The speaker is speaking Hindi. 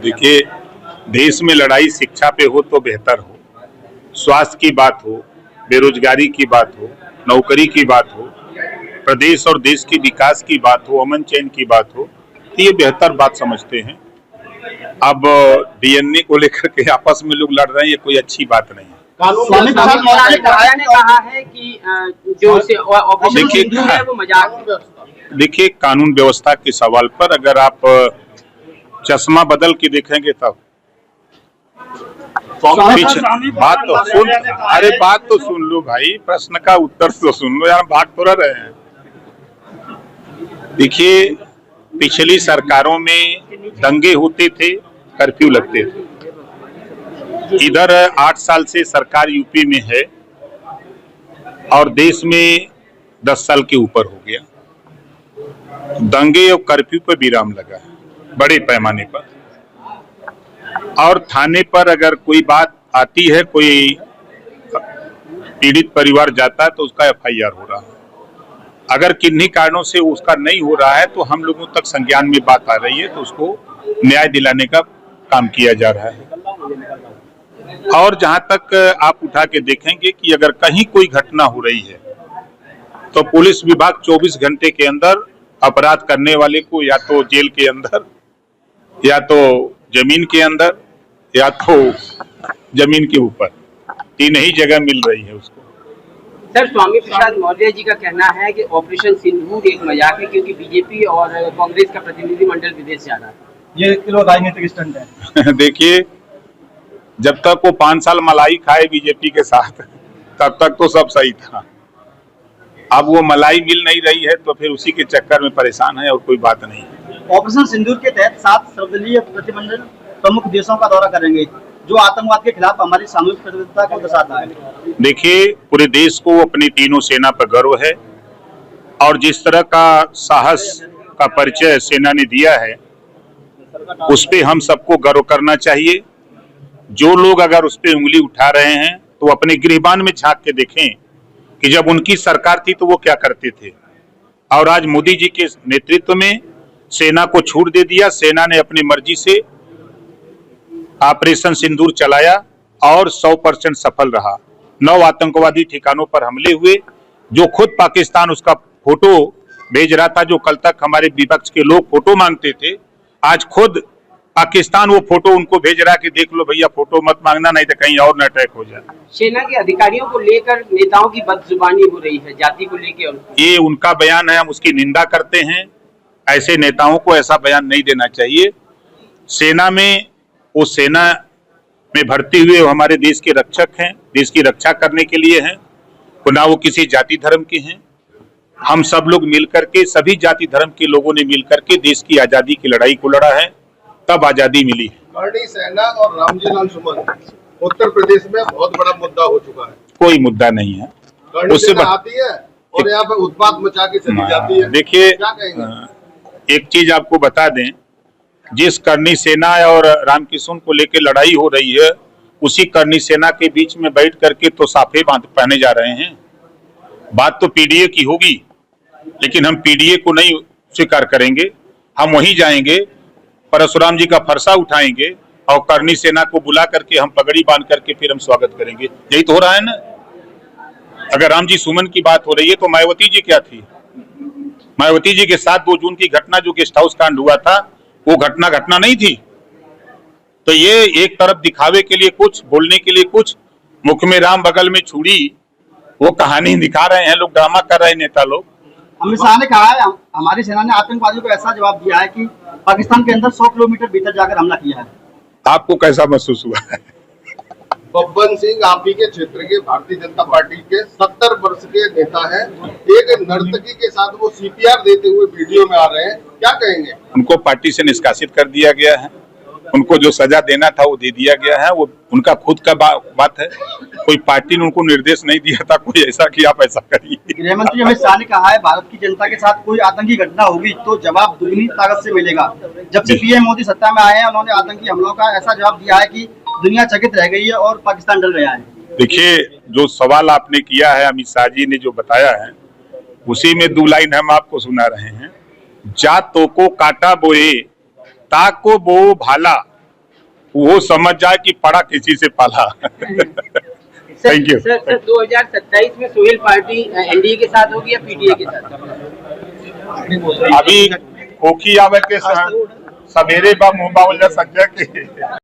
देखिए, देश में लड़ाई शिक्षा पे हो तो बेहतर हो, स्वास्थ्य की बात हो, बेरोजगारी की बात हो, नौकरी की बात हो, प्रदेश और देश की विकास की बात हो, अमन चैन की बात हो, तो ये बेहतर बात समझते हैं। अब डीएनए को लेकर के आपस में लोग लड़ रहे हैं, ये कोई अच्छी बात नहीं है। स्वामी प्रसाद मौर्य ने कहा है कि जो ऑपरेशन सिंदूर है वो मजाक है। देखिए, कानून व्यवस्था के सवाल पर अगर आप चश्मा बदल के देखेंगे तब बात तो सुन लो भाई, प्रश्न का उत्तर तो सुन लो यार, भाग थोड़ा रहे हैं। देखिए, पिछली सरकारों में दंगे होते थे, कर्फ्यू लगते थे। इधर 8 साल से सरकार यूपी में है और देश में 10 साल के ऊपर हो गया। दंगे और कर्फ्यू पर विराम लगा है बड़े पैमाने पर, और थाने पर अगर कोई बात आती है, कोई पीड़ित परिवार जाता है तो उसका एफआईआर हो रहा है। अगर किन्हीं कारणों से उसका नहीं हो रहा है तो हम लोगों तक संज्ञान में बात आ रही है तो उसको न्याय दिलाने का काम किया जा रहा है। और जहां तक आप उठा के देखेंगे कि अगर कहीं कोई घटना हो रही है तो पुलिस विभाग 24 घंटे के अंदर अपराध करने वाले को या तो जेल के अंदर, या तो जमीन के अंदर, या तो जमीन के ऊपर, तीन ही जगह मिल रही है उसको। सर, स्वामी प्रसाद मौर्य जी का कहना है कि ऑपरेशन सिंदूर एक मजाक है क्योंकि बीजेपी और कांग्रेस का प्रतिनिधिमंडल विदेश जा रहा है। ये राजनीतिक स्टंट है। देखिए, जब तक वो 5 साल मलाई खाए बीजेपी के साथ तब तक तो सब सही था। अब वो मलाई मिल नहीं रही है तो फिर उसी के चक्कर में परेशान है और कोई बात नहीं है। ऑपरेशन सिंदूर के तहत 7 सर्वदलीय प्रतिनिधिमंडल प्रमुख देशों का दौरा करेंगे, जो आतंकवाद के खिलाफ हमारी सामूहिक प्रतिबद्धता को दर्शाता है। देखिए, पूरे देश को अपनी तीनों सेना पर गर्व है और जिस तरह का साहस का परिचय सेना ने दिया है उस पे हम सबको गर्व करना चाहिए। जो लोग अगर उस पे उंगली उठा रहे हैं तो अपने गिरबान में झांक के देखें कि जब उनकी सरकार थी तो वो क्या करते थे, और आज मोदी जी के नेतृत्व में सेना को छूट दे दिया। सेना ने अपनी मर्जी से ऑपरेशन सिंदूर चलाया और 100% सफल रहा। 9 आतंकवादी ठिकानों पर हमले हुए, जो खुद पाकिस्तान उसका फोटो भेज रहा था, जो कल तक हमारे विपक्ष के लोग फोटो मांगते थे, आज खुद पाकिस्तान वो फोटो उनको भेज रहा है कि देख लो भैया, फोटो मत मांगना नहीं तो कहीं और न अटैक हो जाए। सेना के अधिकारियों को लेकर नेताओं की बदजुबानी हो रही है, जाति को लेकर। ये उनका बयान है, हम उसकी निंदा करते हैं। ऐसे नेताओं को ऐसा बयान नहीं देना चाहिए। सेना में, वो सेना में भर्ती हुए हमारे देश के रक्षक हैं, देश की रक्षा करने के लिए हैं, ना वो किसी जाति धर्म के हैं। हम सब लोग मिलकर के, सभी जाति धर्म के लोगों ने मिलकर के देश की आजादी की लड़ाई को लड़ा है, तब आजादी मिली है। करनी सेना और रामजी लाल सुमन उत्तर प्रदेश में बहुत बड़ा मुद्दा हो चुका है। कोई मुद्दा नहीं है, उससे आती है और यहाँ पे उत्पात मचा के चली जाती है। देखिए, एक चीज आपको बता दें, जिस करनी सेना और रामकिशुन को लेकर लड़ाई हो रही है, उसी करनी सेना के बीच में बैठ करके तो साफे पहने जा रहे हैं। बात तो पीडीए की होगी, लेकिन हम पीडीए को नहीं स्वीकार करेंगे। हम वहीं जाएंगे, परशुराम जी का फरसा उठाएंगे और करनी सेना को बुला करके हम पगड़ी बांध करके फिर हम स्वागत करेंगे। यही तो हो रहा है ना। अगर राम जी सुमन की बात हो रही है तो मायावती जी क्या थी? मायावती जी के साथ 2 जून की घटना जो गेस्ट हाउस कांड हुआ था, वो घटना नहीं थी। तो ये एक तरफ दिखावे के लिए कुछ, बोलने के लिए कुछ, मुख में राम बगल में छुरी, वो कहानी दिखा रहे हैं लोग, ड्रामा कर रहे हैं नेता लोग। अमित शाह ने कहा है हमारी सेना ने आतंकवादियों को ऐसा जवाब दिया है कि पाकिस्तान के अंदर 100 किलोमीटर भीतर जाकर हमला किया है। आपको कैसा महसूस हुआ है? बब्बन सिंह आप ही के क्षेत्र के भारतीय जनता पार्टी के 70 वर्ष के नेता हैं, एक नर्तकी के साथ वो सीपीआर देते हुए वीडियो में आ रहे हैं, क्या कहेंगे? उनको पार्टी से निष्कासित कर दिया गया है। उनको जो सजा देना था वो दे दिया गया है। वो उनका खुद का बात है, कोई पार्टी ने उनको निर्देश नहीं दिया था कोई ऐसा कि आप ऐसा करिए। गृह मंत्री अमित शाह ने कहा है भारत की जनता के साथ कोई आतंकी घटना होगी तो जवाब दुगनी ताकत से मिलेगा। जब से पीएम मोदी सत्ता में आए हैं, उन्होंने आतंकी हमलों का ऐसा जवाब दिया है कि दुनिया चकित रह गई है और पाकिस्तान डर गया है। देखिए, जो सवाल आपने किया है, अमित शाह जी ने जो बताया है, उसी में 2 लाइन हम आपको सुना रहे हैं। जातो को काटा बोए ताको बो भाला, वो समझ जाए कि पड़ा किसी से पाला। Thank you. सर 2027 में सोहेल पार्टी एनडीए के साथ होगी या पीडीए के साथ? अभी ओखी आवे के सवेरे बा मुंबा संजय के